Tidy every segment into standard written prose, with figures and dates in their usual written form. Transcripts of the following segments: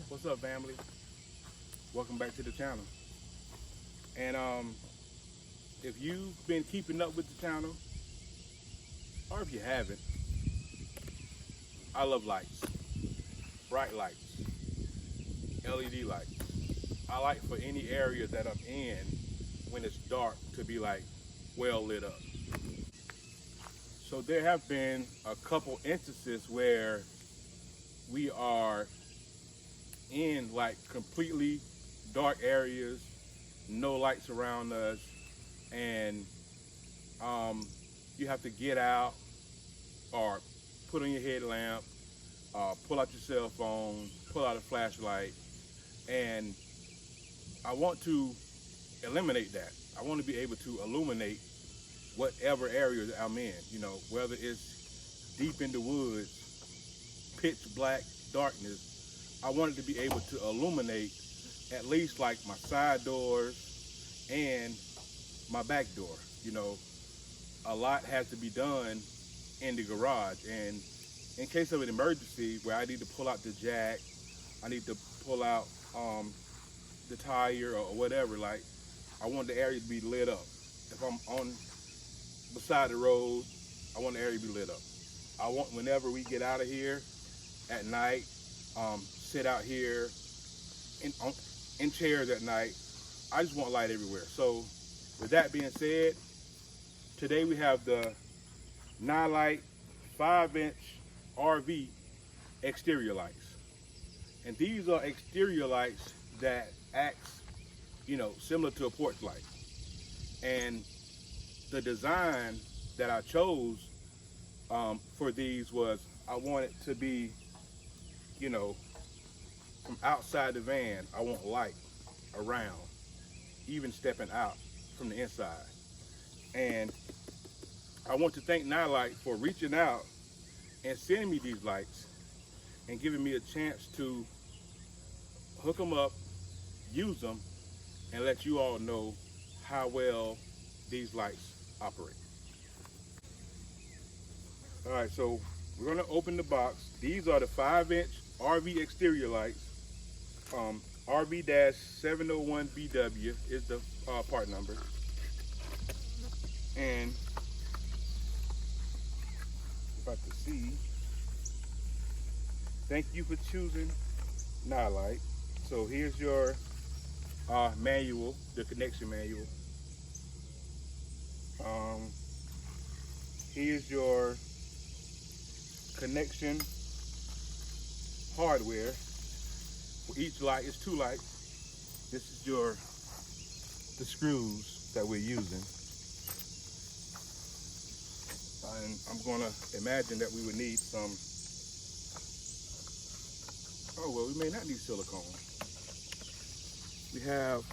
What's up, family? Welcome back to the channel. And if you've been keeping up with the channel, or if you haven't, I love lights, bright lights, LED lights. I like for any area that I'm in when it's dark to be like well lit up. So there have been a couple instances where we are in like completely dark areas, no lights around us, and you have to get out or put on your headlamp, pull out your cell phone, pull out a flashlight, and I want to eliminate that. I want to be able to illuminate whatever area that I'm in, whether it's deep in the woods, pitch black darkness. I wanted to be able to illuminate at least like my side doors and my back door. A lot has to be done in the garage, and in case of an emergency where I need to pull out the jack, I need to pull out the tire or whatever, like I want the area to be lit up. If I'm on beside the road, I want the area to be lit up. I want, whenever we get out of here at night, sit out here in chairs at night, I just want light everywhere. So with that being said, today we have the Nilight 5-inch RV exterior lights. And these are exterior lights that acts, similar to a porch light. And the design that I chose for these was, I want it to be, from outside the van, I want light around, even stepping out from the inside. And I want to thank Nilight for reaching out and sending me these lights and giving me a chance to hook them up, use them, and let you all know how well these lights operate. All right, so we're gonna open the box. These are the 5-inch RV exterior lights. RV-701BW is the part number. And if I could see, thank you for choosing Nilight. So here's your manual, the connection manual. Here's your connection hardware. For each light is 2 lights. This is the screws that we're using. And I'm gonna imagine that we would need some, oh well, we may not need silicone. We have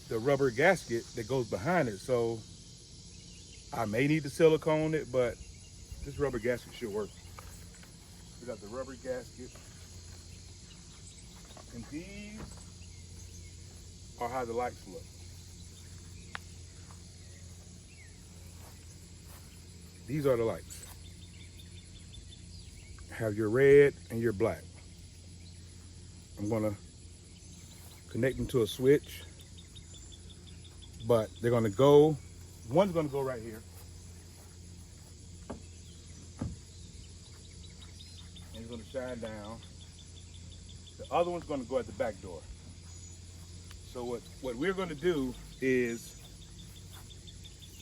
the rubber gasket that goes behind it, so I may need to silicone it, but this rubber gasket should work. We got the rubber gasket, and these are how the lights look. These are the lights. Have your red and your black. I'm gonna connect them to a switch, but they're gonna go, one's gonna go right here. And it's gonna shine down. The other one's gonna go at the back door. So what we're gonna do is,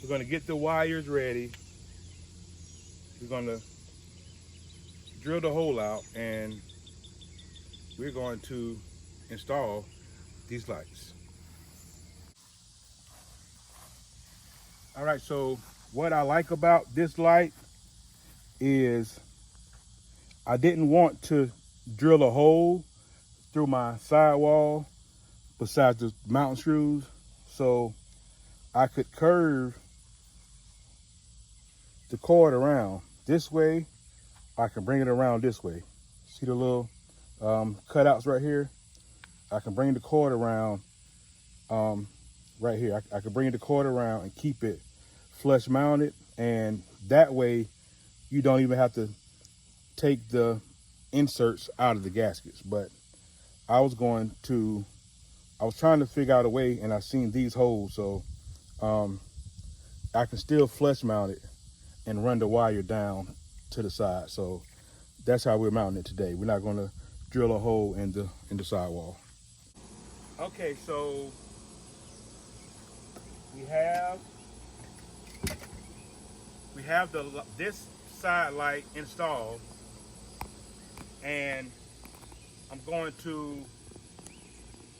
we're gonna get the wires ready. We're gonna drill the hole out, and we're going to install these lights. All right, so what I like about this light is I didn't want to drill a hole through my sidewall besides the mounting screws, so I could curve the cord around this way. I can bring it around this way. See the little cutouts right here? I can bring the cord around right here. I can bring the cord around and keep it flush mounted, and that way you don't even have to take the inserts out of the gaskets. But I was trying to figure out a way, and I seen these holes, so I can still flush mount it and run the wire down to the side. So that's how we're mounting it today. We're not going to drill a hole in the sidewall. Okay, so we have this side light installed, and I'm going to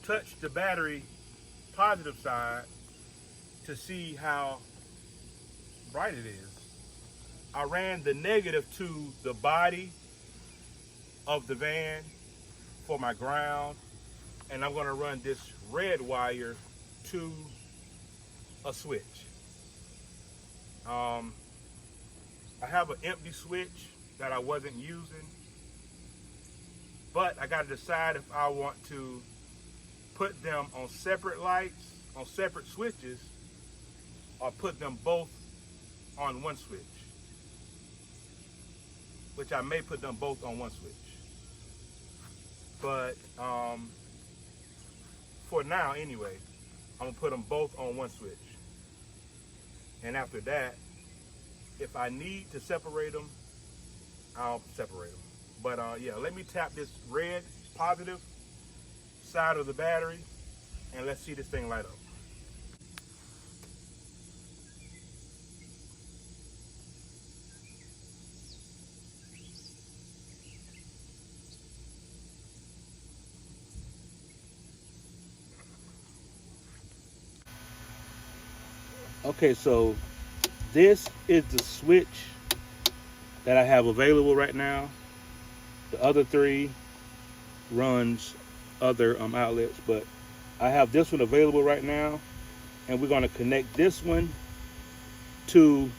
touch the battery positive side to see how bright it is. I ran the negative to the body of the van for my ground, and I'm going to run this red wire to a switch. I have an empty switch that I wasn't using, but I got to decide if I want to put them on separate lights, on separate switches, or put them both on one switch, which I may put them both on one switch. But for now anyway, I'm gonna put them both on one switch. And after that, if I need to separate them, I'll separate them. But yeah, let me tap this red positive side of the battery and let's see this thing light up. Okay, so this is the switch that I have available right now. The other three runs other outlets, but I have this one available right now, and we're going to connect this one to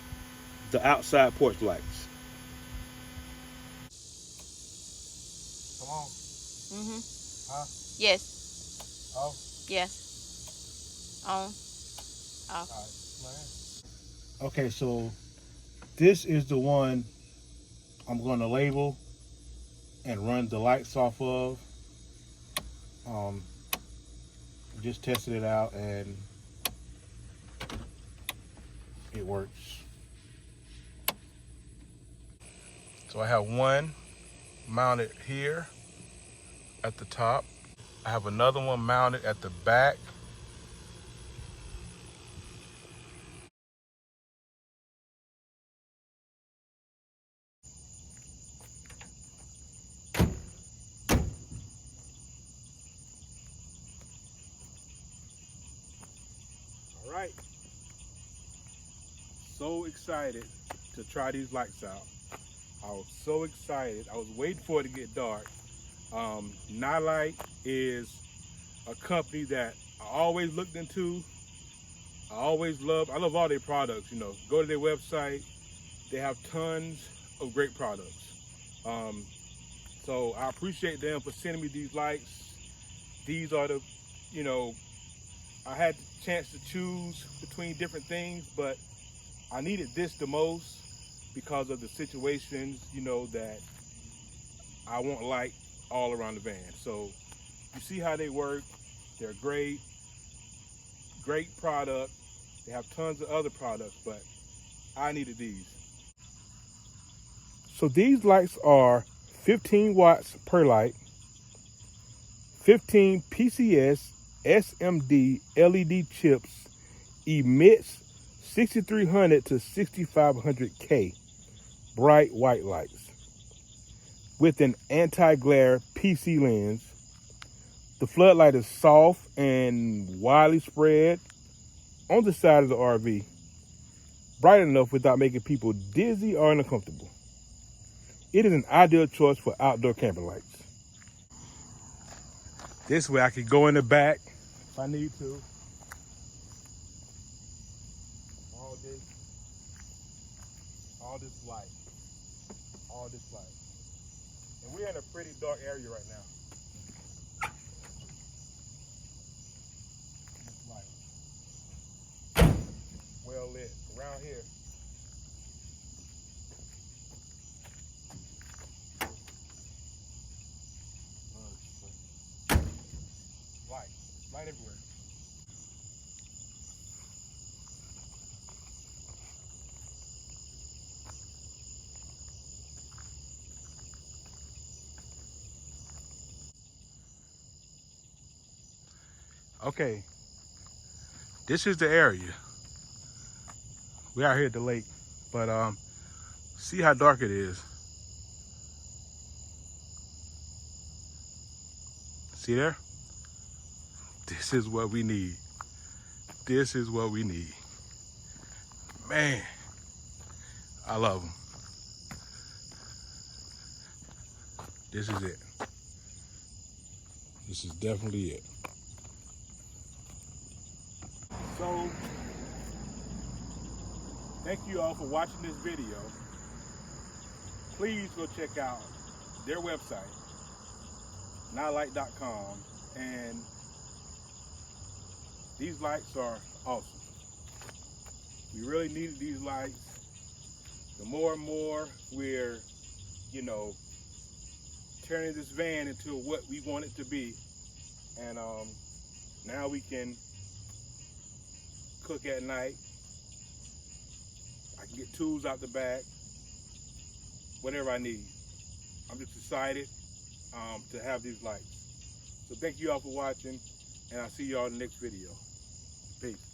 the outside porch lights. Come on. Mm-hmm. Huh? Yes. Off? Yes. On. Off. All right. Okay, so this is the one I'm going to label and run the lights off of. Just tested it out and it works. So I have one mounted here at the top. I have another one mounted at the back. All right. So excited to try these lights out. I was so excited. I was waiting for it to get dark. Nilight is a company that I always looked into. I love all their products, you know. Go to their website. They have tons of great products. So I appreciate them for sending me these lights. These are the, you know, I had the chance to choose between different things, but I needed this the most because of the situations, you know, that I want light all around the van. So you see how they work. They're great product. They have tons of other products, but I needed these. So these lights are 15 watts per light, 15 PCS SMD LED chips, emits 6300 to 6500K bright white lights with an anti-glare PC lens. The floodlight is soft and widely spread on the side of the RV, bright enough without making people dizzy or uncomfortable. It is an ideal choice for outdoor camping lights. This way I could go in the back if I need to. All this light. And we're in a pretty dark area right now. This light. Well lit around here. Light everywhere. Okay, this is the area. We out here at the lake, but see how dark it is. See there? This is what we need. This is what we need. Man, I love them. This is it. This is definitely it. So, thank you all for watching this video. Please go check out their website, Nilight.com, and these lights are awesome. We really needed these lights. The more and more we're, turning this van into what we want it to be, and now we can cook at night. I can get tools out the back, whatever I need. I'm just excited to have these lights. So thank you all for watching, and I'll see you all in the next video. Peace.